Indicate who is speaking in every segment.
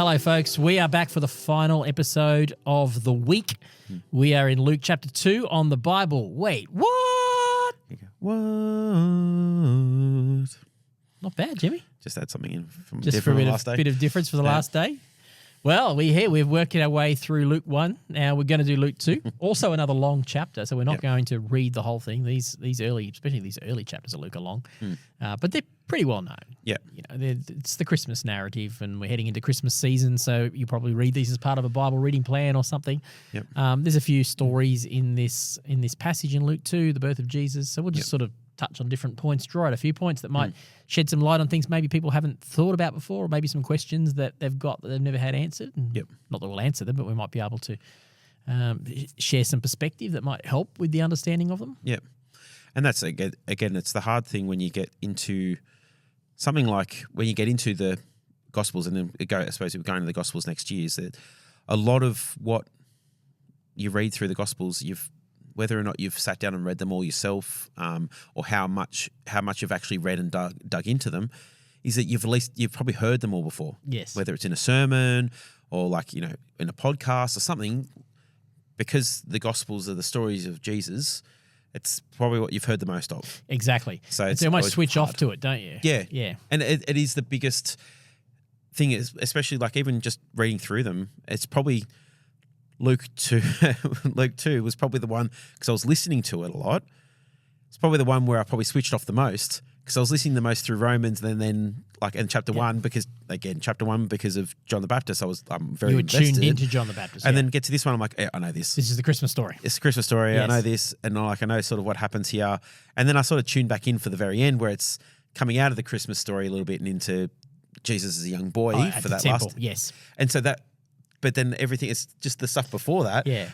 Speaker 1: Hello, folks. We are back for the final episode of the week. We are in Luke chapter 2 on the Bible. Wait, what?
Speaker 2: What?
Speaker 1: Not bad, Jimmy.
Speaker 2: Just add something in from
Speaker 1: Just for
Speaker 2: different
Speaker 1: a
Speaker 2: last day.
Speaker 1: bit of difference for the last day. Well, we're working our way through Luke 1. Now we're going to do Luke 2. Also another long chapter, so we're not going to read the whole thing. These early, especially these early chapters of Luke are long. But they're pretty well known.
Speaker 2: Yeah.
Speaker 1: You know, it's the Christmas narrative, and we're heading into Christmas season, so you probably read these as part of a Bible reading plan or something.
Speaker 2: Yep.
Speaker 1: There's a few stories in this passage in Luke 2, the birth of Jesus, so we'll just sort of touch on different points, draw out a few points that might shed some light on things maybe people haven't thought about before, or maybe some questions that they've got that they've never had answered. And not that we'll answer them, but we might be able to share some perspective that might help with the understanding of them.
Speaker 2: Yeah. And that's, again, it's the hard thing when you get into something like when you get into the Gospels, and then I suppose we're going to the Gospels next year, is that a lot of what you read through the Gospels, whether or not you've sat down and read them all yourself, or how much you've actually read and dug into them, is that you've probably heard them all before.
Speaker 1: Yes.
Speaker 2: Whether it's in a sermon or in a podcast or something, because the Gospels are the stories of Jesus, it's probably what you've heard the most of.
Speaker 1: Exactly.
Speaker 2: So
Speaker 1: you almost switch off to it, don't you?
Speaker 2: Yeah.
Speaker 1: Yeah.
Speaker 2: And it is the biggest thing, especially even just reading through them, it's probably Luke 2 was probably the one, because I was listening to it a lot. It's probably the one where I probably switched off the most, because I was listening the most through Romans, and then in chapter 1, because of John the Baptist, I'm very invested.
Speaker 1: You were tuned into John the Baptist.
Speaker 2: And then get to this one, I'm like, I know this.
Speaker 1: This is the Christmas story.
Speaker 2: It's the Christmas story.
Speaker 1: Yes.
Speaker 2: I know this, and I know sort of what happens here. And then I sort of tuned back in for the very end, where it's coming out of the Christmas story a little bit and into Jesus as a young boy
Speaker 1: at
Speaker 2: for
Speaker 1: the
Speaker 2: that
Speaker 1: temple.
Speaker 2: last.
Speaker 1: Yes.
Speaker 2: And so but then everything is just the stuff before that.
Speaker 1: Yeah.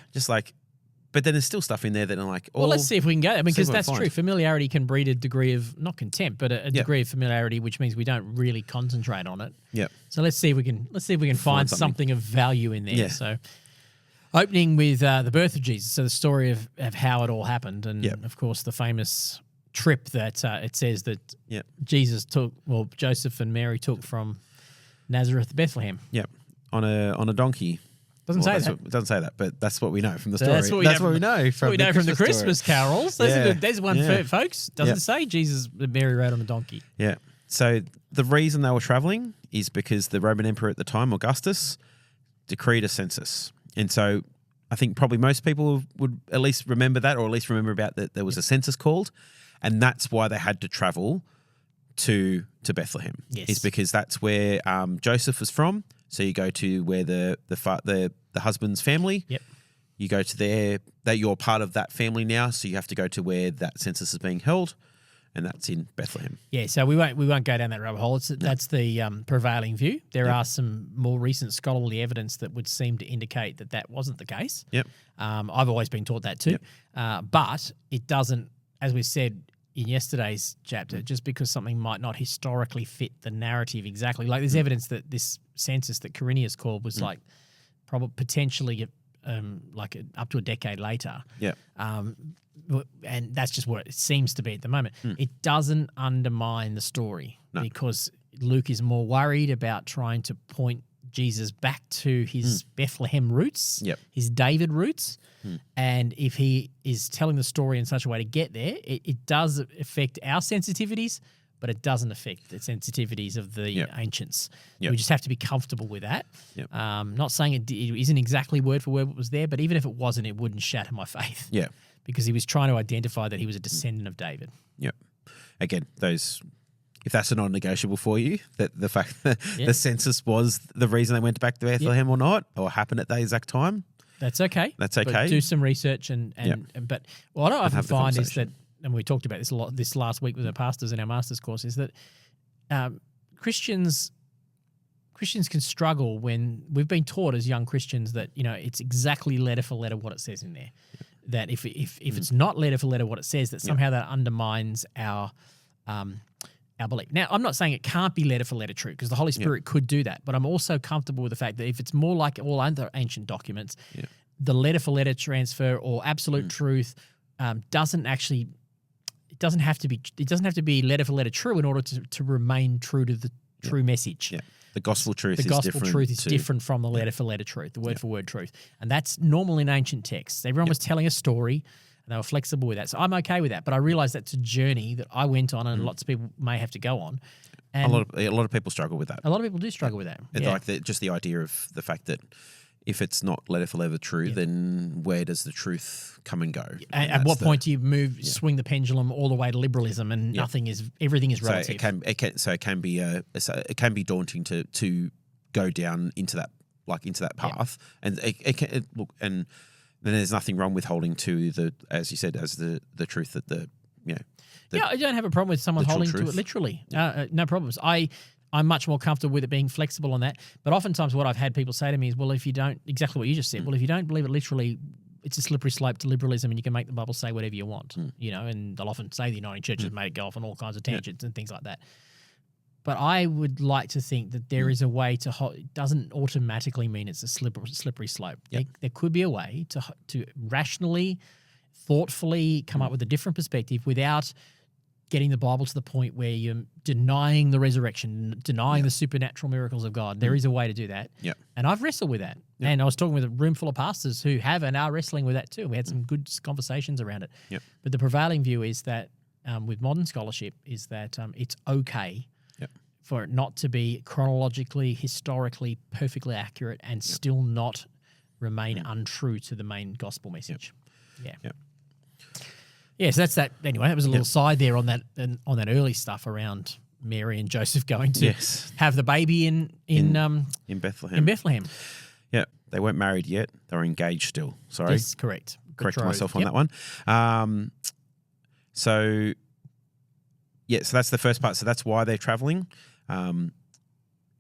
Speaker 2: But then there's still stuff in there that I'm like,
Speaker 1: well, let's see if we can go there, because that's
Speaker 2: find.
Speaker 1: true. Familiarity can breed a degree of, not contempt, but a degree of familiarity, which means we don't really concentrate on it.
Speaker 2: Yeah.
Speaker 1: So let's see if we can find something of value in there.
Speaker 2: Yeah.
Speaker 1: So opening with the birth of Jesus, so the story of how it all happened, and of course the famous trip that it says that Joseph and Mary took from Nazareth to Bethlehem.
Speaker 2: Yep. On a donkey.
Speaker 1: Doesn't say that.
Speaker 2: It doesn't say that, but that's what we know from the story.
Speaker 1: That's what we know from the Christmas carols. There's one for folks. Doesn't say Jesus and Mary rode on a donkey.
Speaker 2: Yeah. So the reason they were traveling is because the Roman emperor at the time, Augustus, decreed a census. And so I think probably most people would at least remember that, or at least remember about that there was a census called, and that's why they had to travel to Bethlehem.
Speaker 1: Yes.
Speaker 2: Is because that's where Joseph was from. So you go to where the husband's family.
Speaker 1: Yep.
Speaker 2: You go to you're part of that family now, so you have to go to where that census is being held, and that's in Bethlehem.
Speaker 1: Yeah, so we won't go down that rabbit hole. That's the prevailing view. There are some more recent scholarly evidence that would seem to indicate that wasn't the case.
Speaker 2: Yep.
Speaker 1: I've always been taught that too. Yep. But it doesn't, as we said in yesterday's chapter, just because something might not historically fit the narrative exactly. Like there's evidence that this census that Quirinius called was probably potentially up to a decade later.
Speaker 2: Yeah.
Speaker 1: And that's just what it seems to be at the moment. It doesn't undermine the story because Luke is more worried about trying to point Jesus back to his Bethlehem roots, his David roots. And if he is telling the story in such a way to get there, it does affect our sensitivities, but it doesn't affect the sensitivities of the ancients. We just have to be comfortable with that. Not saying it isn't exactly word for word what was there, but even if it wasn't, it wouldn't shatter my faith.
Speaker 2: Yeah.
Speaker 1: Because he was trying to identify that he was a descendant of David.
Speaker 2: Yep. Again, if that's a non-negotiable for you, that the fact that the census was the reason they went back to Bethlehem or not, or happened at that exact time.
Speaker 1: That's okay.
Speaker 2: That's okay.
Speaker 1: But do some research but what I often find is that, and we talked about this a lot this last week with our pastors in our master's course, is that Christians can struggle when we've been taught as young Christians that it's exactly letter for letter what it says in there. That if it's not letter for letter what it says, that somehow that undermines our belief. Now, I'm not saying it can't be letter for letter true, because the Holy Spirit could do that, but I'm also comfortable with the fact that if it's more like all other ancient documents, the letter for letter transfer or absolute truth doesn't have to be letter for letter true in order to remain true to true message.
Speaker 2: Yeah. The gospel truth
Speaker 1: The
Speaker 2: is
Speaker 1: gospel
Speaker 2: different.
Speaker 1: truth is different from the letter for letter truth, the word for word truth. And that's normal in ancient texts. Everyone was telling a story and they were flexible with that. So I'm okay with that. But I realize that's a journey that I went on and lots of people may have to go on. And
Speaker 2: a lot of people struggle with that.
Speaker 1: a lot of people do struggle with that.
Speaker 2: And
Speaker 1: Yeah.
Speaker 2: like just the idea of the fact that if it's not letter for letter true, then where does the truth come and go?
Speaker 1: And at what point do you swing the pendulum all the way to liberalism and everything is relative?
Speaker 2: So it can be daunting to go down into that path, and look, and then there's nothing wrong with holding to the, as you said, as the truth that I don't
Speaker 1: have a problem with someone holding to it literally. No problems. I'm much more comfortable with it being flexible on that. But oftentimes what I've had people say to me is, well, if you don't, exactly what you just said, well, if you don't believe it literally, it's a slippery slope to liberalism and you can make the Bible say whatever you want, and they'll often say the Uniting Church has made it go off on all kinds of tangents and things like that. But I would like to think that there is a way to it doesn't automatically mean it's a slippery slope. Yep. There could be a way to rationally, thoughtfully come up with a different perspective without getting the Bible to the point where you're denying the resurrection, denying the supernatural miracles of God. There is a way to do that.
Speaker 2: Yeah.
Speaker 1: And I've wrestled with that. Yep. And I was talking with a room full of pastors who have and are wrestling with that too. We had some good conversations around it.
Speaker 2: Yep.
Speaker 1: But the prevailing view is that with modern scholarship is that it's okay for it not to be chronologically, historically, perfectly accurate and still not remain untrue to the main gospel message. Yeah. Yeah, so that's that. Anyway, that was a little side there on that early stuff around Mary and Joseph going to have the baby in
Speaker 2: Bethlehem.
Speaker 1: In Bethlehem.
Speaker 2: Yeah, they weren't married yet; they were engaged still. Sorry,
Speaker 1: yes, correct.
Speaker 2: Corrected myself on that one. So that's the first part. So that's why they're traveling, so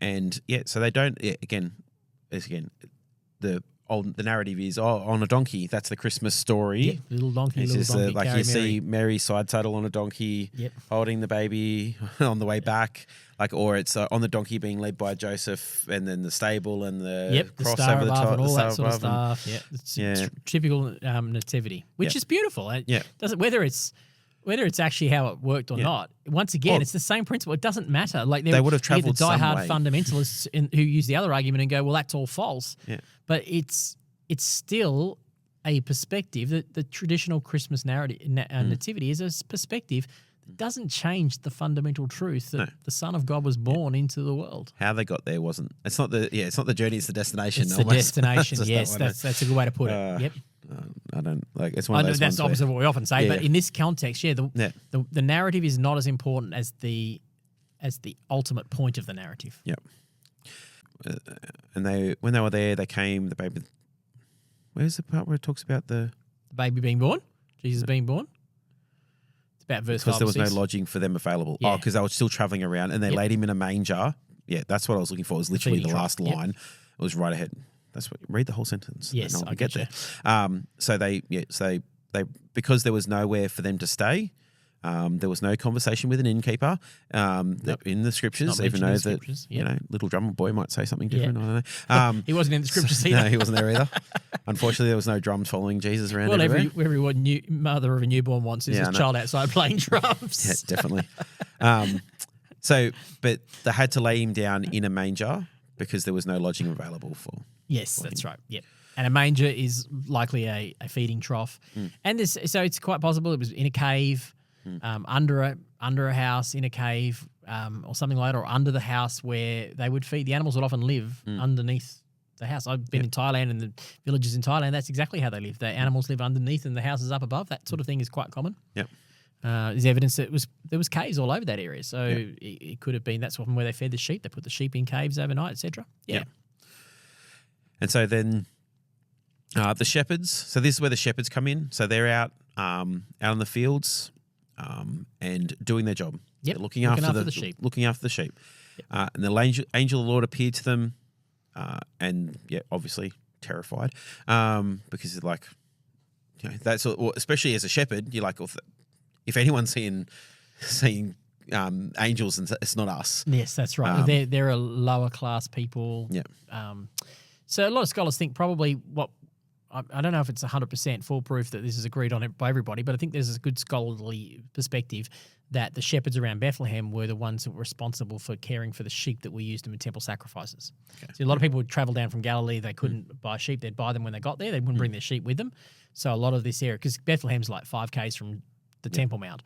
Speaker 2: they don't. Yeah, again, the narrative is on a donkey. That's the Christmas story.
Speaker 1: Yep, little donkey.
Speaker 2: Like you see Mary's side saddle on a donkey, holding the baby on the way back, or it's on the donkey being led by Joseph, and then the stable and the cross
Speaker 1: the star
Speaker 2: over the
Speaker 1: above
Speaker 2: top,
Speaker 1: and all that sort of
Speaker 2: stuff.
Speaker 1: It's typical nativity, which is beautiful. Whether it's actually how it worked or not. Once again, it's the same principle. It doesn't matter. Like
Speaker 2: they would have travelled
Speaker 1: the diehard fundamentalists who use the other argument and go, well, that's all false.
Speaker 2: Yeah.
Speaker 1: But it's still a perspective that the traditional Christmas narrative nativity is a perspective that doesn't change the fundamental truth that the Son of God was born into the world.
Speaker 2: How they got there wasn't. It's not the journey. It's the destination.
Speaker 1: It's the destination. Yes, that's a good way to put it. Yep.
Speaker 2: I don't like. It's one of those.
Speaker 1: That's the opposite of what we often say. But in this context, the narrative is not as important as the ultimate point of the narrative.
Speaker 2: Yep. And when they were there, they came. The baby. Where's the part where it talks about the
Speaker 1: baby being born? Jesus being born. It's about verse 5
Speaker 2: because there was
Speaker 1: 6.
Speaker 2: no lodging for them available.
Speaker 1: Yeah.
Speaker 2: Oh, because they were still traveling around, and they laid him in a manger. Yeah, that's what I was looking for. It was literally the last line. It was right ahead. That's what read the whole sentence.
Speaker 1: Yes,
Speaker 2: I get there. So they because there was nowhere for them to stay. There was no conversation with an innkeeper in the scriptures, even though that little drummer boy might say something different. I don't know.
Speaker 1: He wasn't in the scriptures either.
Speaker 2: No, he wasn't there either. Unfortunately, there was no drums following Jesus around everywhere.
Speaker 1: Every mother of a newborn wants is a child outside playing drums.
Speaker 2: Yeah, definitely. But they had to lay him down in a manger because there was no lodging available for.
Speaker 1: Yes, that's right. Yep. And a manger is likely a feeding trough, and so it's quite possible it was in a cave. Under a house, in a cave, or something like that, or under the house where they would feed. The animals would often live underneath the house. I've been in Thailand, and the villages in Thailand, that's exactly how they live. The animals live underneath and the houses up above. That sort of thing is quite common.
Speaker 2: Yep.
Speaker 1: There's evidence that there was caves all over that area. So it could have been that's often where they fed the sheep. They put the sheep in caves overnight, etc. Yeah.
Speaker 2: And so then the shepherds, so this is where the shepherds come in. So they're out in the fields, and doing their job.
Speaker 1: Yep.
Speaker 2: They're looking after the sheep. Looking after the sheep. Yep. And the angel of the Lord appeared to them, and obviously terrified, because it's like, that's especially as a shepherd, you're like, if anyone's seeing angels, and it's not us.
Speaker 1: Yes, that's right. They're a lower class people.
Speaker 2: Yeah.
Speaker 1: So a lot of scholars think probably what I don't know if it's 100% foolproof that this is agreed on by everybody, but I think there's a good scholarly perspective that the shepherds around Bethlehem were the ones that were responsible for caring for the sheep that were used in the temple sacrifices. Okay. So a lot of people would travel down from Galilee. They couldn't buy sheep. They'd buy them when they got there. They wouldn't bring their sheep with them. So a lot of this area, because Bethlehem's like 5 Ks from the Temple Mount,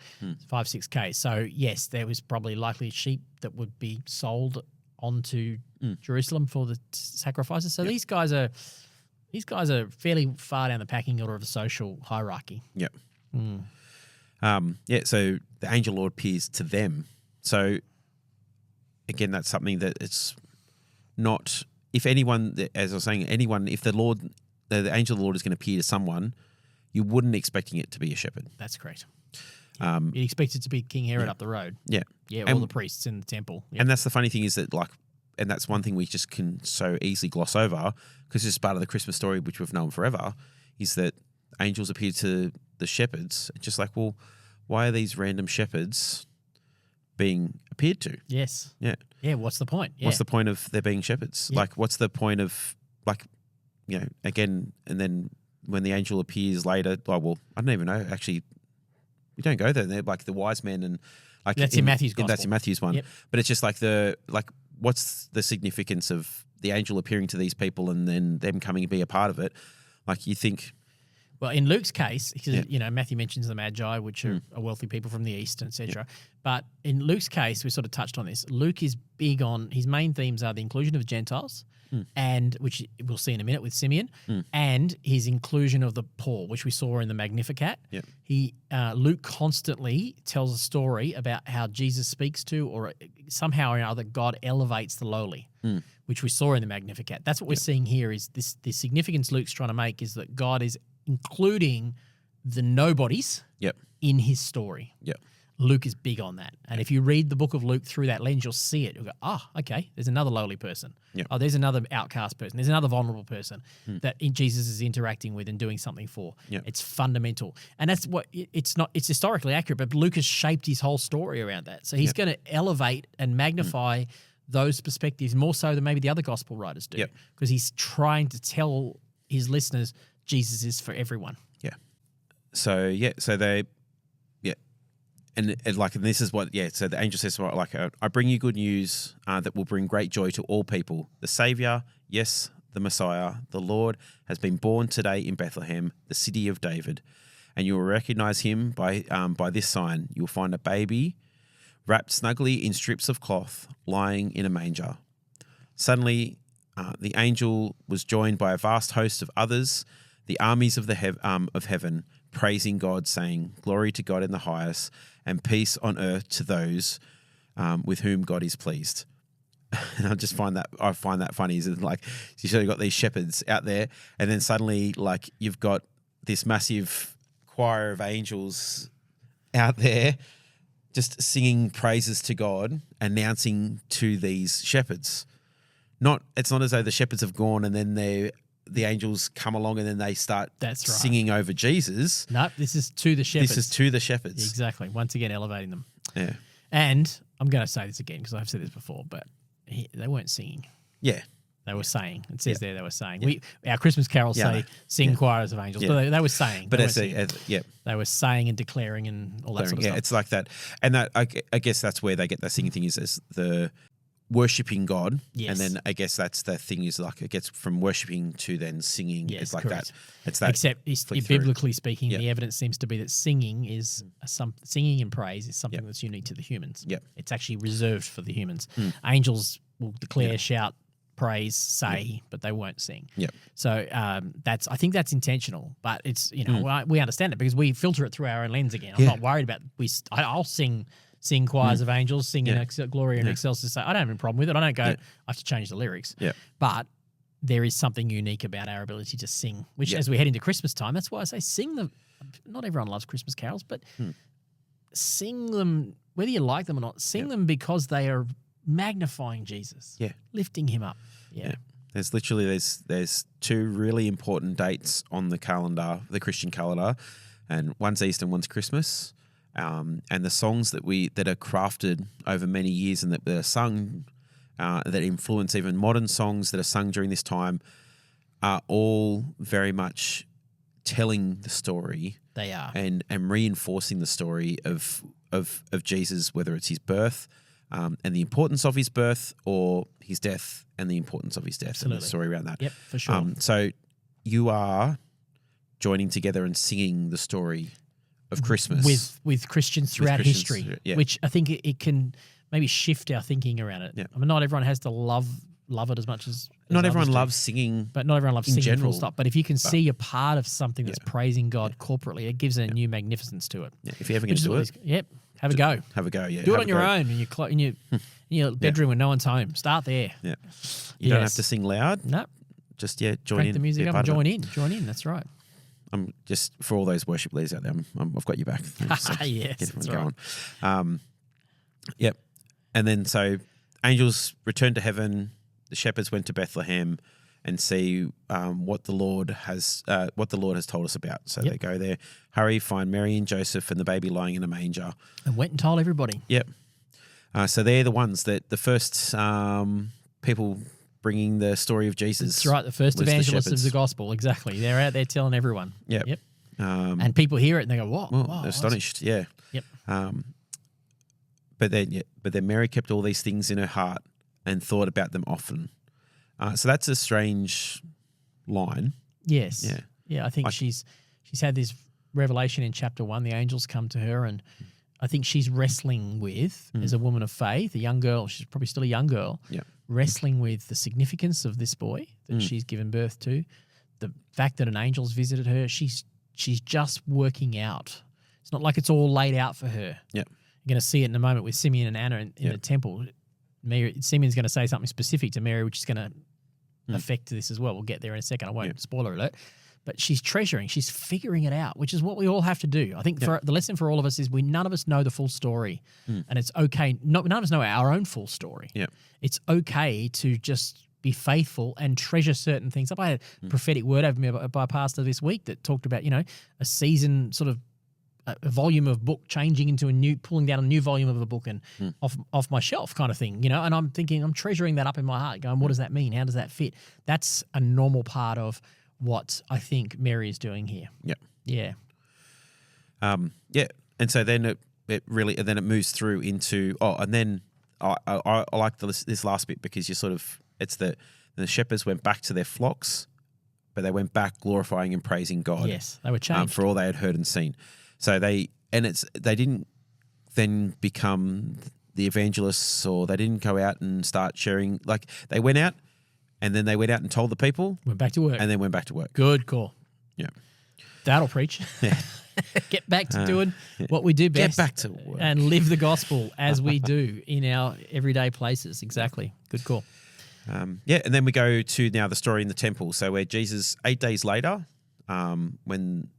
Speaker 1: 5, 6 Ks. So yes, there was probably likely sheep that would be sold onto Jerusalem for the sacrifices. So these guys are fairly far down the pecking order of the social hierarchy.
Speaker 2: Yep. So the angel Lord appears to them. So again, that's something that it's not. If anyone, as I was saying, if the angel of the Lord is going to appear to someone, you wouldn't expecting it to be a shepherd.
Speaker 1: That's correct. You'd expect it to be King Herod up the road.
Speaker 2: Yeah.
Speaker 1: Yeah, all the priests in the temple. Yep.
Speaker 2: And that's the funny thing is that and that's one thing we just can so easily gloss over because it's part of the Christmas story, which we've known forever, is that angels appear to the shepherds. Just like, well, why are these random shepherds being appeared to?
Speaker 1: Yes.
Speaker 2: Yeah.
Speaker 1: Yeah, what's the point? Yeah.
Speaker 2: What's the point of there being shepherds?
Speaker 1: Yeah.
Speaker 2: Like, what's the point of, again, and then when the angel appears later, I don't even know, actually, we don't go there. They're like the wise men and like
Speaker 1: that's in Matthew's gospel.
Speaker 2: That's in Matthew's one.
Speaker 1: Yep.
Speaker 2: But it's just like what's the significance of the angel appearing to these people and then them coming to be a part of it? Like you think.
Speaker 1: Well, in Luke's case, because Matthew mentions the Magi, which are wealthy people from the east, etc. But in Luke's case, we sort of touched on this. Luke is big on his main themes are the inclusion of Gentiles, and which we'll see in a minute with Simeon, and his inclusion of the poor, which we saw in the Magnificat.
Speaker 2: Yep.
Speaker 1: Luke constantly tells a story about how Jesus speaks to, or somehow or another, God elevates the lowly, which we saw in the Magnificat. That's what we're seeing here. Is this the significance Luke's trying to make is that God is including the nobodies in his story.
Speaker 2: Yep.
Speaker 1: Luke is big on that. And if you read the book of Luke through that lens, you'll see it. You'll go, okay, there's another lowly person.
Speaker 2: Yep.
Speaker 1: Oh, there's another outcast person. There's another vulnerable person that Jesus is interacting with and doing something for.
Speaker 2: Yep.
Speaker 1: It's fundamental. And that's what it's it's historically accurate, but Luke has shaped his whole story around that. So he's going to elevate and magnify those perspectives more so than maybe the other gospel writers do. Because he's trying to tell his listeners Jesus is for everyone.
Speaker 2: Yeah. So they, and this is what, so the angel says, I bring you good news that will bring great joy to all people. The Savior, yes, the Messiah, the Lord, has been born today in Bethlehem, the city of David. And you will recognize him by this sign. You will find a baby wrapped snugly in strips of cloth, lying in a manger. Suddenly, the angel was joined by a vast host of others, the armies of of heaven, praising God, saying, "Glory to God in the highest, and peace on earth to those with whom God is pleased." And I find that funny. Is like you sort of got these shepherds out there, and then suddenly, like you've got this massive choir of angels out there, just singing praises to God, announcing to these shepherds. It's not as though the shepherds have gone and then the angels come along and then they start singing over Jesus.
Speaker 1: No, this is to the shepherds.
Speaker 2: This is to the shepherds.
Speaker 1: Exactly. Once again, elevating them.
Speaker 2: Yeah.
Speaker 1: And I'm going to say this again because I've said this before, but they weren't singing.
Speaker 2: Yeah.
Speaker 1: They were saying. It says there they were saying. Our Christmas carols say, sing choirs of angels. But they were saying.
Speaker 2: But
Speaker 1: they were saying and declaring and all that sort of stuff.
Speaker 2: Yeah, it's like that. And that I guess that's where they get that singing thing is the worshipping God. Yes. And then I guess that's the thing is like it gets from worshipping to then singing. Yes, it's like correct. That. It's that.
Speaker 1: Except biblically speaking, the evidence seems to be that singing is singing and praise is something that's unique to the humans.
Speaker 2: Yep.
Speaker 1: It's actually reserved for the humans. Angels will declare, shout, praise, say, but they won't sing.
Speaker 2: Yep.
Speaker 1: So I think that's intentional, but it's we understand it because we filter it through our own lens again. I'm not worried about I'll sing choirs of angels, sing in Gloria and Excelsis. Say I don't have a problem with it. I don't go. I have to change the lyrics.
Speaker 2: Yeah.
Speaker 1: But there is something unique about our ability to sing, which as we head into Christmas time, that's why I say sing them. Not everyone loves Christmas carols, but sing them whether you like them or not. Sing them because they are magnifying Jesus, lifting him up. Yeah.
Speaker 2: There's literally there's two really important dates on the calendar, the Christian calendar, and one's Easter and one's Christmas. And the songs that are crafted over many years and that are sung, that influence even modern songs that are sung during this time, are all very much telling the story.
Speaker 1: They are.
Speaker 2: And reinforcing the story of Jesus, whether it's his birth and the importance of his birth, or his death and the importance of his death.
Speaker 1: Absolutely.
Speaker 2: And the story around that.
Speaker 1: Yep, for sure.
Speaker 2: So you are joining together and singing the story of Christmas.
Speaker 1: With Christians throughout history,
Speaker 2: yeah.
Speaker 1: which I think it can maybe shift our thinking around it.
Speaker 2: Yeah.
Speaker 1: I mean, not everyone has to love it as much as
Speaker 2: Not everyone
Speaker 1: others do.
Speaker 2: loves singing.
Speaker 1: But not everyone loves
Speaker 2: in
Speaker 1: singing
Speaker 2: general.
Speaker 1: full stop. But if you can see a part of something that's praising God corporately, it gives a new magnificence to it.
Speaker 2: Yeah, if you're ever going to do it,
Speaker 1: yep, have a go.
Speaker 2: have a go. Yeah,
Speaker 1: Do it
Speaker 2: have
Speaker 1: on
Speaker 2: a
Speaker 1: your
Speaker 2: go.
Speaker 1: own in your bedroom when no one's home. Start there.
Speaker 2: Yeah, you don't have to sing loud.
Speaker 1: No,
Speaker 2: Just join
Speaker 1: crank
Speaker 2: in.
Speaker 1: the music
Speaker 2: be a
Speaker 1: up
Speaker 2: part
Speaker 1: and
Speaker 2: of it.
Speaker 1: join in. That's right.
Speaker 2: I'm just for all those worship leaders out there. I've got you back. So
Speaker 1: Yes,
Speaker 2: get
Speaker 1: that's
Speaker 2: everyone going. Yep, and then so angels returned to heaven. The shepherds went to Bethlehem and see what the Lord has told us about. So they go there. Hurry, find Mary and Joseph and the baby lying in a manger.
Speaker 1: And went and told everybody.
Speaker 2: Yep. So they're the ones that the first people bringing the story of Jesus.
Speaker 1: That's right. The first
Speaker 2: was the
Speaker 1: evangelists of
Speaker 2: shepherds.
Speaker 1: the gospel. Exactly. They're out there telling everyone.
Speaker 2: Yep.
Speaker 1: Yep. And people hear it and they go, "What?
Speaker 2: Well,
Speaker 1: Wow,
Speaker 2: they're astonished. Yeah.
Speaker 1: Yep.
Speaker 2: But then Mary kept all these things in her heart and thought about them often. So that's a strange line.
Speaker 1: Yes.
Speaker 2: Yeah.
Speaker 1: Yeah. I think she's had this revelation in chapter 1. The angels come to her, and I think she's wrestling with, as a woman of faith, a young girl. She's probably still a young girl.
Speaker 2: Yeah.
Speaker 1: Wrestling with the significance of this boy that she's given birth to, the fact that an angel's visited her. She's just working out. It's not like it's all laid out for her.
Speaker 2: Yeah.
Speaker 1: You're going to see it in a moment with Simeon and Anna in the temple. Simeon's going to say something specific to Mary, which is going to affect this as well. We'll get there in a second. I won't spoiler alert. But she's treasuring, she's figuring it out, which is what we all have to do. I think for the lesson for all of us is none of us know the full story. And it's okay. None of us know our own full story.
Speaker 2: Yeah.
Speaker 1: It's okay to just be faithful and treasure certain things. I had a prophetic word over me by a pastor this week that talked about, a season sort of a volume of book changing into pulling down a new volume of a book and off my shelf kind of thing, and I'm thinking, I'm treasuring that up in my heart going, what does that mean? How does that fit? That's a normal part of what I think Mary is doing here.
Speaker 2: Yep.
Speaker 1: Yeah.
Speaker 2: Yeah. And so then it moves through into, and then I like this last bit because it's that the shepherds went back to their flocks, but they went back glorifying and praising God.
Speaker 1: Yes, they were changed.
Speaker 2: For all they had heard and seen. So they didn't then become the evangelists, or they didn't go out and start sharing. Like, they went out and then they went out and told the people.
Speaker 1: Went back to work.
Speaker 2: And then went back to work.
Speaker 1: Good call.
Speaker 2: Yeah.
Speaker 1: That'll preach.
Speaker 2: Yeah.
Speaker 1: Get back to doing what we do best.
Speaker 2: Get back to work.
Speaker 1: And live the gospel as we do in our everyday places. Exactly. Good call.
Speaker 2: And then we go to now the story in the temple. So where Jesus, 8 days later, when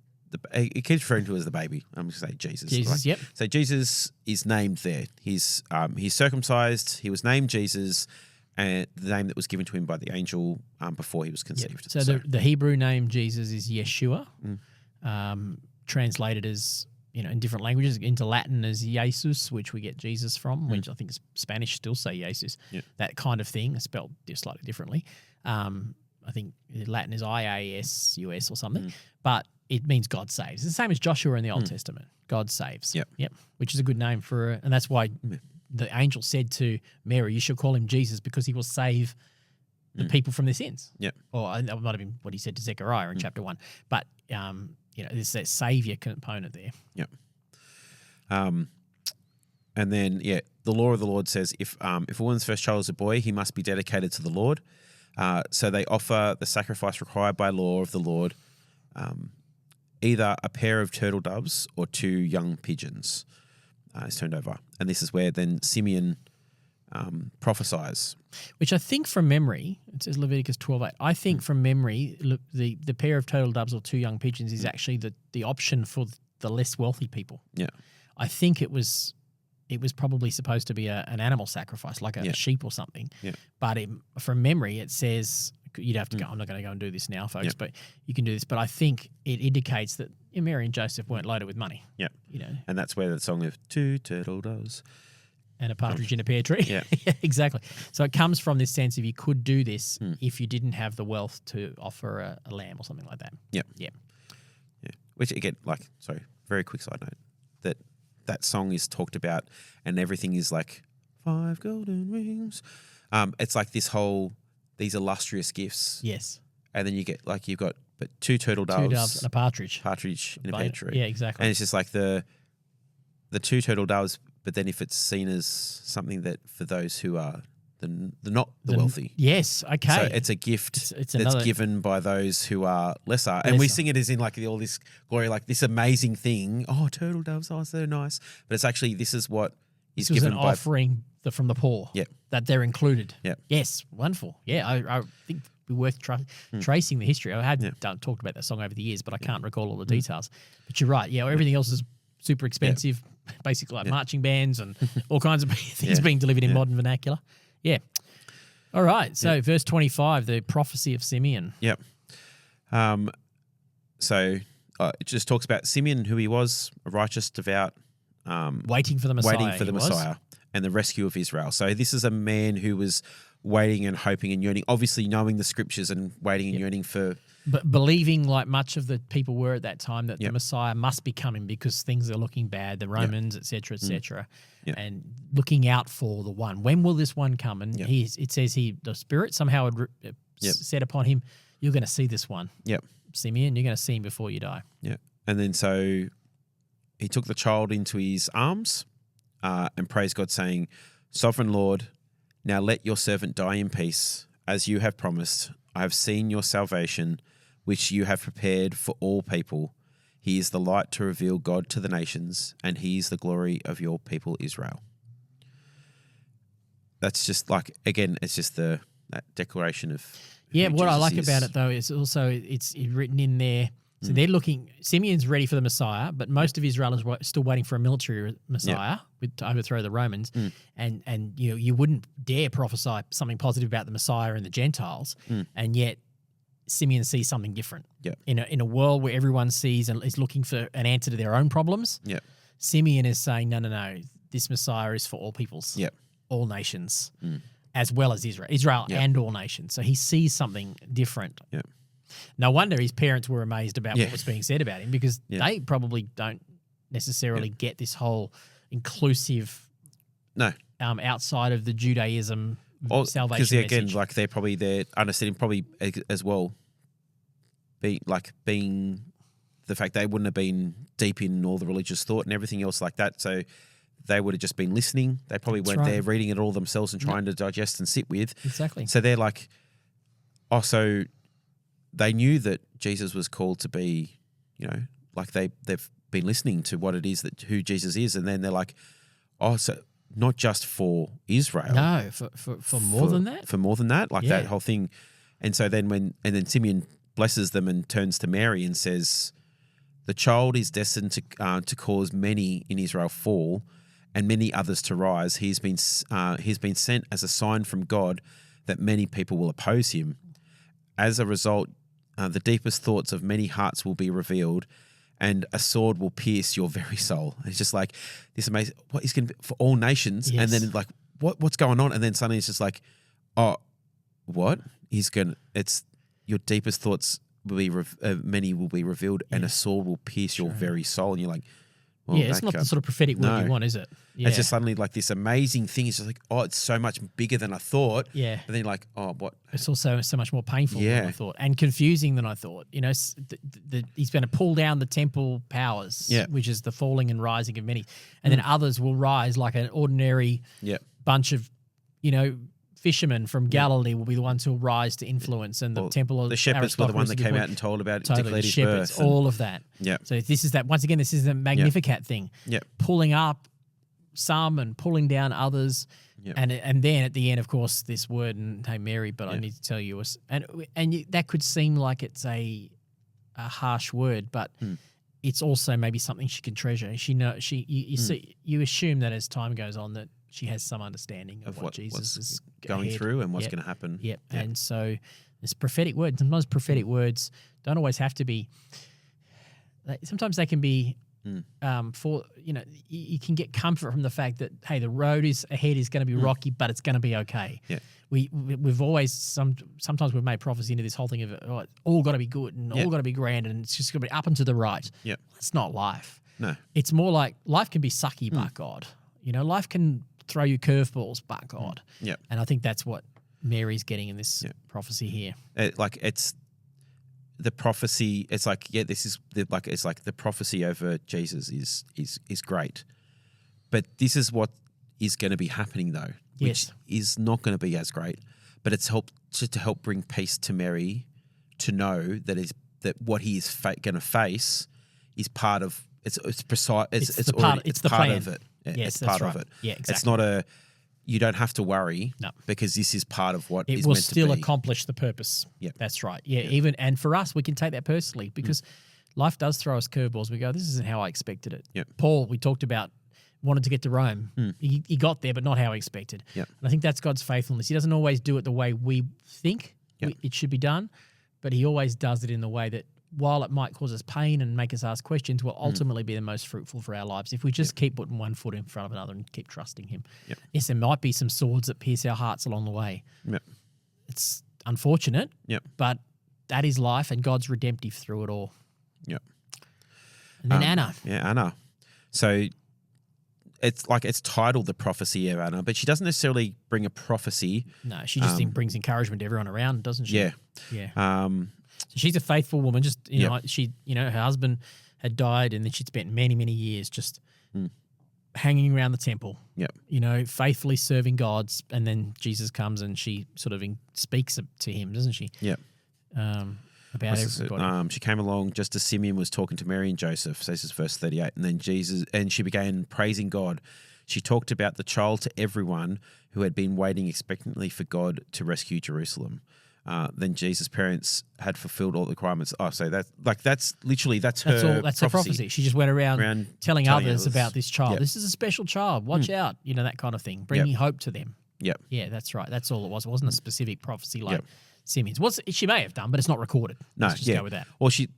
Speaker 2: it keeps referring to as the baby. I'm just going to say Jesus.
Speaker 1: Jesus,
Speaker 2: right?
Speaker 1: yep.
Speaker 2: So Jesus is named there. He's circumcised. He was named Jesus, and the name that was given to him by the angel before he was conceived.
Speaker 1: Yep. So the Hebrew name Jesus is Yeshua, translated as, in different languages, into Latin as Jesus, which we get Jesus from, which I think Spanish still say Jesus.
Speaker 2: Yeah.
Speaker 1: That kind of thing, spelled slightly differently. I think Latin is IASUS or something, but it means God saves. It's the same as Joshua in the Old Testament. God saves.
Speaker 2: Yep.
Speaker 1: Which is a good name and that's why the angel said to Mary, you should call him Jesus because he will save the people from their sins.
Speaker 2: Yep.
Speaker 1: Or that might have been what he said to Zechariah in chapter 1. But, there's that savior component there.
Speaker 2: Yep. And then, the law of the Lord says if a woman's first child is a boy, he must be dedicated to the Lord. So they offer the sacrifice required by law of the Lord, either a pair of turtle doves or 2 young pigeons is turned over. And this is where then Simeon prophesies.
Speaker 1: Which I think from memory, it says Leviticus 12:8. I think from memory, the pair of turtle doves or 2 young pigeons is actually the option for the less wealthy people.
Speaker 2: Yeah.
Speaker 1: I think it was probably supposed to be an animal sacrifice, like a sheep or something.
Speaker 2: Yeah.
Speaker 1: But from memory, it says you'd have to go. I'm not going to go and do this now, folks, but you can do this. But I think it indicates that Mary and Joseph weren't loaded with money.
Speaker 2: Yeah. And that's where the song of 2 turtle doves
Speaker 1: And a partridge in a pear tree.
Speaker 2: Yeah.
Speaker 1: Exactly. So it comes from this sense of you could do this if you didn't have the wealth to offer a lamb or something like that.
Speaker 2: Yep.
Speaker 1: Yeah.
Speaker 2: Yeah. Which again, very quick side note, that song is talked about and everything is like 5 golden rings. It's like these illustrious gifts.
Speaker 1: Yes.
Speaker 2: And then you get you've got 2 turtle doves.
Speaker 1: 2 doves and a partridge.
Speaker 2: Partridge in a pear tree.
Speaker 1: Yeah, exactly.
Speaker 2: And it's just like the 2 turtle doves, but then if it's seen as something that for those who are not the wealthy.
Speaker 1: Yes, okay.
Speaker 2: So it's a gift
Speaker 1: it's
Speaker 2: that's given by those who are lesser. And we sing it as in all this glory, this amazing thing. Oh, turtle doves, oh, so nice. But it's actually, this is what is given
Speaker 1: an
Speaker 2: by
Speaker 1: offering from the poor.
Speaker 2: Yep.
Speaker 1: That they're included.
Speaker 2: Yep.
Speaker 1: Yes, wonderful. Yeah, I think it'd be worth tracing the history. I had talked about that song over the years, but I can't recall all the details. But you're right. Yeah, everything else is super expensive, basically marching bands and all kinds of things being delivered in modern vernacular. Yeah. All right. So verse 25, the prophecy of Simeon.
Speaker 2: Yep. So it just talks about Simeon, who he was, a righteous, devout.
Speaker 1: Waiting for the Messiah.
Speaker 2: And the rescue of Israel. So this is a man who was waiting and hoping and yearning, obviously knowing the scriptures and waiting and yearning for...
Speaker 1: But believing, like much of the people were at that time, that the Messiah must be coming because things are looking bad, the Romans, et cetera, and looking out for the one. When will this one come? And it says the Spirit somehow had set upon him, you're going to see this one.
Speaker 2: Yep.
Speaker 1: Simeon, you're going to see him before you die.
Speaker 2: Yeah. And then so he took the child into his arms and praised God, saying, Sovereign Lord, now let your servant die in peace, as you have promised. I have seen your salvation, which you have prepared for all people. He is the light to reveal God to the nations, and he is the glory of your people Israel. That's just again, it's just that declaration of
Speaker 1: what
Speaker 2: Jesus
Speaker 1: I like
Speaker 2: is.
Speaker 1: about it though is also it's written in there. So they're looking. Simeon's ready for the Messiah, but most of Israel is still waiting for a military Messiah to overthrow the Romans. And you wouldn't dare prophesy something positive about the Messiah and the Gentiles, and yet Simeon sees something different. In a world where everyone sees and is looking for an answer to their own problems, Simeon is saying, no, this Messiah is for all peoples, all nations, as well as Israel and all nations. So he sees something different. No wonder his parents were amazed about what was being said about him, because they probably don't necessarily get this whole inclusive, outside of the Judaism salvation
Speaker 2: because again,
Speaker 1: message.
Speaker 2: they're understanding probably as well, being the fact they wouldn't have been deep in all the religious thought and everything else like that. So they would have just been listening. They probably weren't there reading it all themselves and trying to digest and sit with.
Speaker 1: Exactly.
Speaker 2: So they're also. They knew that Jesus was called to be, they've been listening to what it is who Jesus is, and then they're like, so not just for Israel,
Speaker 1: no, for more than that,
Speaker 2: that whole thing. And so then then Simeon blesses them and turns to Mary and says, the child is destined to cause many in Israel fall, and many others to rise. He's been sent as a sign from God that many people will oppose him. As a result, the deepest thoughts of many hearts will be revealed, and a sword will pierce your very soul. It's just this amazing, what he's going to be for all nations.
Speaker 1: Yes.
Speaker 2: And then what's going on? And then suddenly it's just oh, what? It's your deepest thoughts will be, many will be revealed, and a sword will pierce your very soul. And you're like, well,
Speaker 1: it's not the sort of prophetic word you want, is it? Yeah.
Speaker 2: It's just suddenly this amazing thing. It's just it's so much bigger than I thought.
Speaker 1: Yeah.
Speaker 2: But then you're like, oh, what?
Speaker 1: It's also so much more painful than I thought, and confusing than I thought. He's going to pull down the temple powers, which is the falling and rising of many. And then others will rise like an ordinary bunch of, fishermen from Galilee will be the ones who will rise to influence, and the temple.
Speaker 2: The shepherds were the one that came out and told about declared his birth.
Speaker 1: All of that.
Speaker 2: Yeah.
Speaker 1: So this is the Magnificat thing.
Speaker 2: Yeah.
Speaker 1: Pulling up some and pulling down others. Yep. And then at the end, of course, this word, and hey, Mary, but I need to tell you, that could seem like it's a harsh word, but it's also maybe something she can treasure. You assume that as time goes on that she has some understanding of what Jesus is
Speaker 2: going through and what's going to happen.
Speaker 1: Yep. And so this prophetic word, sometimes prophetic words don't always have to be, sometimes they can be For you can get comfort from the fact that hey, the road ahead is going to be rocky, but it's going to be okay.
Speaker 2: Yeah.
Speaker 1: We've always sometimes we've made prophecy into this whole thing of it's all got to be good and all got to be grand and it's just going to be up and to the right.
Speaker 2: Yeah,
Speaker 1: that's not life.
Speaker 2: No,
Speaker 1: it's more like life can be sucky, but God. Life can throw you curveballs, but God.
Speaker 2: Yeah,
Speaker 1: and I think that's what Mary's getting in this prophecy here.
Speaker 2: It's the prophecy. It's like this is it's like the prophecy over Jesus is great, but this is what is going to be happening though. Which is not going to be as great, but it's to help bring peace to Mary, to know that what he is going to face is part of it's precise. It's part of it.
Speaker 1: Yes,
Speaker 2: it's part of it.
Speaker 1: Yeah, exactly.
Speaker 2: It's not you don't have to worry because this is part of what
Speaker 1: it will still accomplish the purpose.
Speaker 2: Yeah,
Speaker 1: that's right. Yeah, and for us, we can take that personally because life does throw us curveballs. We go, this isn't how I expected it.
Speaker 2: Yeah.
Speaker 1: Paul, we talked about. Wanted to get to Rome. He got there, but not how he expected.
Speaker 2: Yep.
Speaker 1: And I think that's God's faithfulness. He doesn't always do it the way we think it should be done, but he always does it in the way that, while it might cause us pain and make us ask questions, will ultimately be the most fruitful for our lives if we just keep putting one foot in front of another and keep trusting him.
Speaker 2: Yep.
Speaker 1: Yes, there might be some swords that pierce our hearts along the way.
Speaker 2: Yep.
Speaker 1: It's unfortunate, but that is life and God's redemptive through it all.
Speaker 2: Yep.
Speaker 1: And then Anna.
Speaker 2: Yeah, Anna. So it's titled The Prophecy of Anna, but she doesn't necessarily bring a prophecy.
Speaker 1: No, she just brings encouragement to everyone around, doesn't she?
Speaker 2: Yeah.
Speaker 1: Yeah. So she's a faithful woman. Just her husband had died, and then she'd spent many, many years just hanging around the temple.
Speaker 2: Yep.
Speaker 1: Faithfully serving God, and then Jesus comes and she sort of speaks to him, doesn't she?
Speaker 2: Yep.
Speaker 1: About everybody.
Speaker 2: She came along just as Simeon was talking to Mary and Joseph. So this is verse 38. And then she began praising God. She talked about the child to everyone who had been waiting expectantly for God to rescue Jerusalem. Then Jesus' parents had fulfilled all the requirements. Oh, so that's her
Speaker 1: prophecy. She just went around telling others about this child. Yep. This is a special child. Watch out, that kind of thing. Bringing hope to them.
Speaker 2: Yep.
Speaker 1: Yeah, that's right. That's all it was. It wasn't a specific prophecy like Simeon's. She may have done, but it's not recorded.
Speaker 2: No,
Speaker 1: Let's just go with that.
Speaker 2: Well, she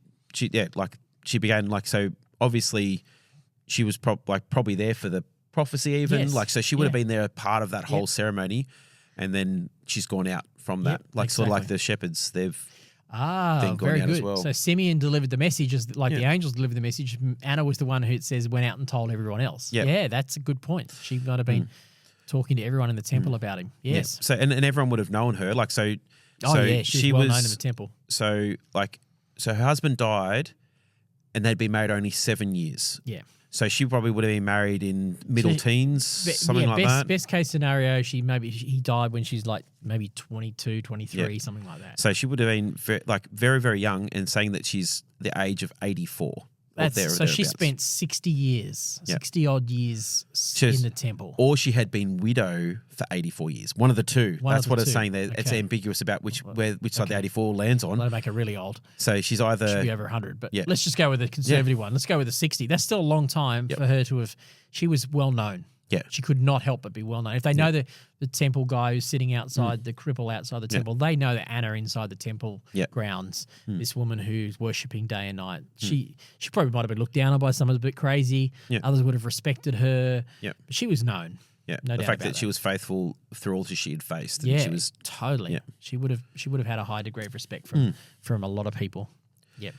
Speaker 2: began so obviously she was probably there for the prophecy even.
Speaker 1: Yes.
Speaker 2: So she would have been there part of that whole ceremony, and then she's gone out from that. Sort of like the shepherds, they've then gone
Speaker 1: very
Speaker 2: out
Speaker 1: good.
Speaker 2: as well.
Speaker 1: So Simeon delivered the message the angels delivered the message. Anna was the one who, it says, went out and told everyone else.
Speaker 2: Yep.
Speaker 1: Yeah, that's a good point. She might have been talking to everyone in the temple about him. Yes.
Speaker 2: Yeah. So and everyone would have known her.
Speaker 1: She was well known in the temple.
Speaker 2: So her husband died, and they'd been married only 7 years.
Speaker 1: Yeah.
Speaker 2: So she probably would have been married in middle teens, something like that.
Speaker 1: Best case scenario, he died when she's maybe 22, 23, something like that.
Speaker 2: So she would have been very, very young, and saying that she's the age of 84.
Speaker 1: So she spent 60 years, 60-odd years in the temple.
Speaker 2: Or she had been widow for 84 years. One of the two. That's what it's saying there. Okay. It's ambiguous about which side the 84 lands on.
Speaker 1: That'll make her really old.
Speaker 2: So she's either...
Speaker 1: Should be over 100. But let's just go with the conservative one. Let's go with the 60. That's still a long time for her to have... She was well known.
Speaker 2: Yeah.
Speaker 1: She could not help but be well known. If they know the temple guy who's sitting outside, the cripple outside the temple, they know that Anna inside the temple grounds, this woman who's worshipping day and night. She probably might have been looked down on by some, a bit crazy. Yeah. Others would have respected her. Yeah. But she was known.
Speaker 2: Yeah.
Speaker 1: No
Speaker 2: the
Speaker 1: doubt
Speaker 2: fact
Speaker 1: about
Speaker 2: that she was faithful through all that she had faced.
Speaker 1: Yeah.
Speaker 2: She was
Speaker 1: totally. Yeah. She would have had a high degree of respect from a lot of people. Yeah.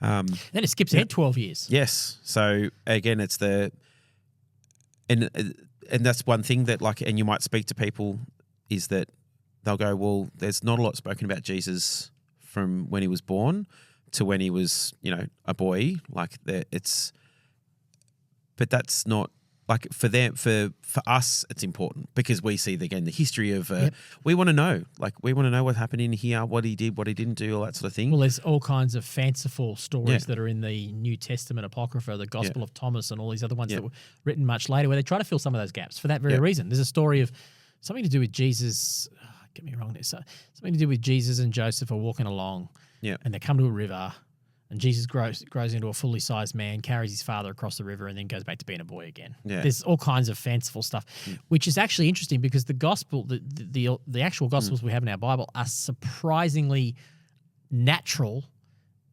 Speaker 1: Then it skips ahead 12 years.
Speaker 2: Yes. So again, it's the and that's one thing that and you might speak to people is that they'll go, well, there's not a lot spoken about Jesus from when he was born to when he was, a boy. But that's not for them. For us, it's important because we see the history of. We want to know, what happened in here, what he did, what he didn't do, all that sort of thing.
Speaker 1: Well, there's all kinds of fanciful stories that are in the New Testament Apocrypha, the Gospel of Thomas, and all these other ones that were written much later, where they try to fill some of those gaps for that very reason. There's a story of something to do with Jesus. Get me wrong there. So, something to do with Jesus and Joseph are walking along, and they come to a river. And Jesus grows into a fully sized man, carries his father across the river, and then goes back to being a boy again. Yeah. There's all kinds of fanciful stuff, which is actually interesting because the gospel, the actual gospels we have in our Bible are surprisingly natural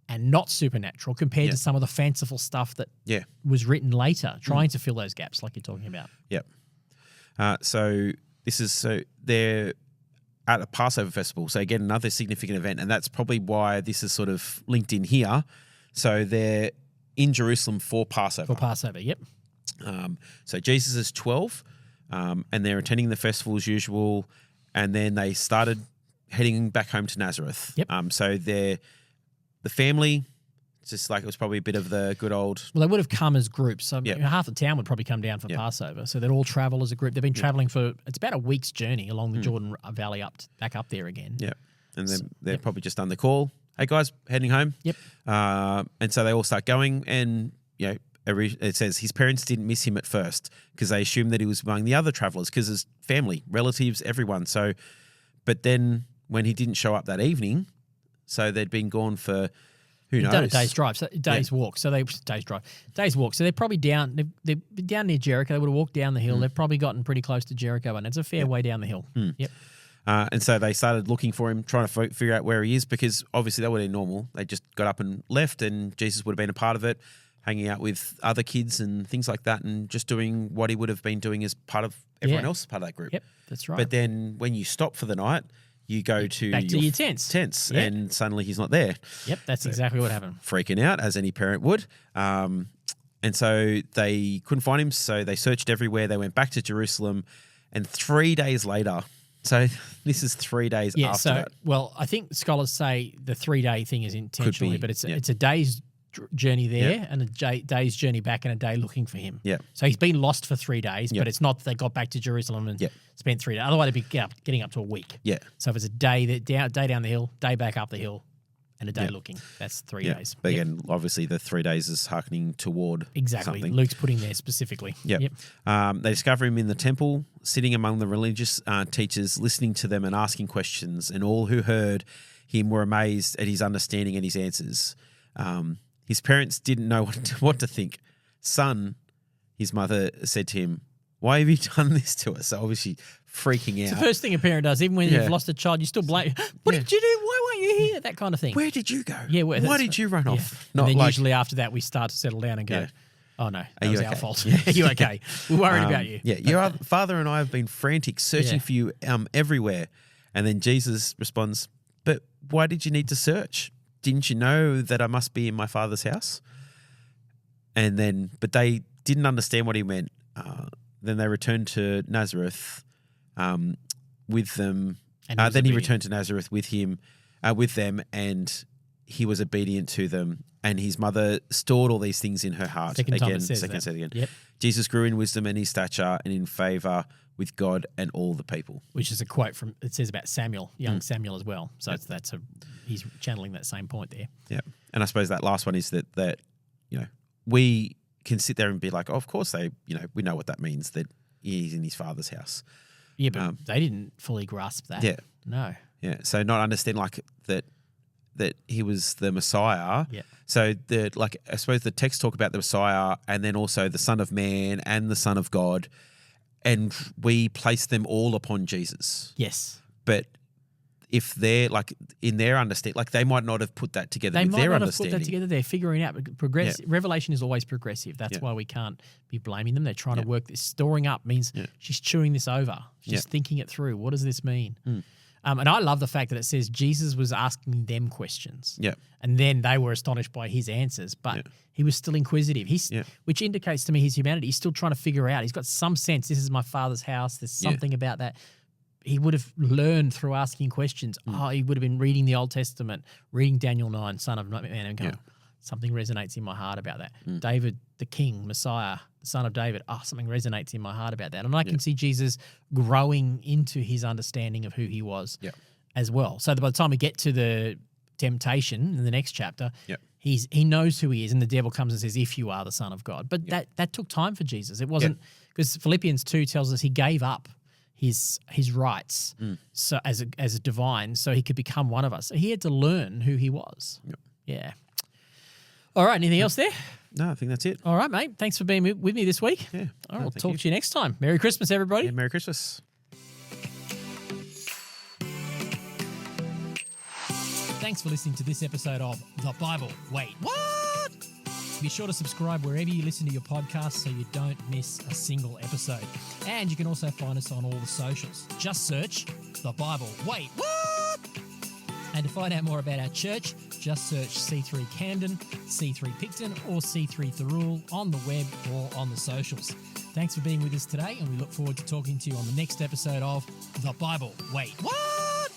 Speaker 1: and not supernatural compared to some of the fanciful stuff that was written later, trying to fill those gaps like you're talking about.
Speaker 2: Yep. So they're at a Passover festival. So again, another significant event, and that's probably why this is sort of linked in here. So they're in Jerusalem for Passover.
Speaker 1: For Passover, yep.
Speaker 2: So Jesus is 12, and they're attending the festival as usual, and then they started heading back home to Nazareth.
Speaker 1: Yep.
Speaker 2: So the family, it's just like it was probably a bit of the good old...
Speaker 1: Well, they would have come as groups. So half the town would probably come down for Passover. So they'd all travel as a group. They've been traveling for, it's about a week's journey along the Jordan Valley back up there again.
Speaker 2: Yeah. And then they've probably just done the call. Hey, guys, heading home.
Speaker 1: Yep.
Speaker 2: And so they all start going, and, it says his parents didn't miss him at first because they assumed that he was among the other travelers because his family, relatives, everyone. So, but then when he didn't show up that evening, so they'd been gone for... Who knows?
Speaker 1: Done a day's drive, day's walk. So day's walk. So they're probably down. They're down near Jericho. They would have walked down the hill. They've probably gotten pretty close to Jericho, and it's a fair way down the hill. Yep.
Speaker 2: And so they started looking for him, trying to figure out where he is, because obviously that would have been normal. They just got up and left, and Jesus would have been a part of it, hanging out with other kids and things like that, and just doing what he would have been doing as part of everyone else, part of that group.
Speaker 1: Yep, that's right.
Speaker 2: But then when you stop for the night, you go to
Speaker 1: your tents,
Speaker 2: and suddenly he's not there.
Speaker 1: Yep, that's exactly what happened.
Speaker 2: Freaking out, as any parent would. And so they couldn't find him, so they searched everywhere. They went back to Jerusalem, and 3 days later, so this is 3 days after that.
Speaker 1: Well, I think scholars say the 3-day thing is intentionally, but it's a day's journey there and a day's journey back and a day looking for him.
Speaker 2: Yeah.
Speaker 1: So he's been lost for 3 days, but it's not that they got back to Jerusalem and spent 3 days. Otherwise, it'd be getting up to a week.
Speaker 2: Yeah.
Speaker 1: So if it's a day down the hill, day back up the hill, and a day looking, that's 3 days.
Speaker 2: But again, obviously the 3 days is hearkening toward something.
Speaker 1: Luke's putting there specifically.
Speaker 2: Yep. They discover him in the temple, sitting among the religious teachers, listening to them and asking questions, and all who heard him were amazed at his understanding and his answers. His parents didn't know what to think. Son, his mother said to him, "Why have you done this to us?" So obviously freaking out.
Speaker 1: It's the first thing a parent does. Even when you've lost a child, you still blame, what did you do? Why weren't you here? That kind of thing.
Speaker 2: Where did you go?
Speaker 1: Yeah,
Speaker 2: why did you run off?
Speaker 1: And then usually after that, we start to settle down and go, oh no, that was our fault. Are you okay? We're worried about you.
Speaker 2: Yeah, your father and I have been frantic, searching for you everywhere. And then Jesus responds, "But why did you need to search? Didn't you know that I must be in my Father's house?" And then, but they didn't understand what he meant. Then they returned to Nazareth with them. Then he returned to Nazareth with them, and he was obedient to them. And his mother stored all these things in her heart.
Speaker 1: Second time it says that.
Speaker 2: Again.
Speaker 1: Yep.
Speaker 2: Jesus grew in wisdom and in stature and in favor with God and all the people.
Speaker 1: Which is a quote from, it says about Samuel, young Samuel as well. So he's channeling that same point there.
Speaker 2: Yeah. And I suppose that last one is that we can sit there and be like, oh, of course we know what that means, that he's in his Father's house.
Speaker 1: Yeah, but they didn't fully grasp that.
Speaker 2: Yeah.
Speaker 1: No.
Speaker 2: Yeah. So not understand that he was the Messiah.
Speaker 1: Yeah.
Speaker 2: So I suppose the text talk about the Messiah and then also the Son of Man and the Son of God, and we place them all upon Jesus.
Speaker 1: Yes.
Speaker 2: But if they're in their understanding, they might not have put that together with their understanding. They might not have put that together.
Speaker 1: They're figuring out. Revelation is always progressive. That's why we can't be blaming them. They're trying to work this. Storing up means she's chewing this over. She's thinking it through. What does this mean? And I love the fact that it says Jesus was asking them questions.
Speaker 2: Yeah.
Speaker 1: And then they were astonished by his answers, but he was still inquisitive. Which indicates to me his humanity. He's still trying to figure out. He's got some sense, this is my Father's house. There's something about that. He would have learned through asking questions. He would have been reading the Old Testament, reading Daniel 9, Son of Man, and going, something resonates in my heart about that. David, the King, Messiah, the Son of David, something resonates in my heart about that. And I can see Jesus growing into his understanding of who he was as well. So that by the time we get to the temptation in the next chapter, he knows who he is, and the devil comes and says, if you are the Son of God. But that took time for Jesus. It wasn't, because Philippians 2 tells us he gave up his rights so as a divine, so he could become one of us. So he had to learn who he was. Yeah. All right. Anything else there?
Speaker 2: No, I think that's it.
Speaker 1: All right, mate. Thanks for being with me this week.
Speaker 2: Yeah.
Speaker 1: All right, we'll talk to you next time. Merry Christmas, everybody.
Speaker 2: Yeah, Merry Christmas.
Speaker 1: Thanks for listening to this episode of The Bible. Wait, what? Be sure to subscribe wherever you listen to your podcast so you don't miss a single episode. And you can also find us on all the socials. Just search The Bible. Wait, what? And to find out more about our church, just search C3 Camden, C3 Picton, or C3 Thirroul on the web or on the socials. Thanks for being with us today, and we look forward to talking to you on the next episode of The Bible. Wait, what?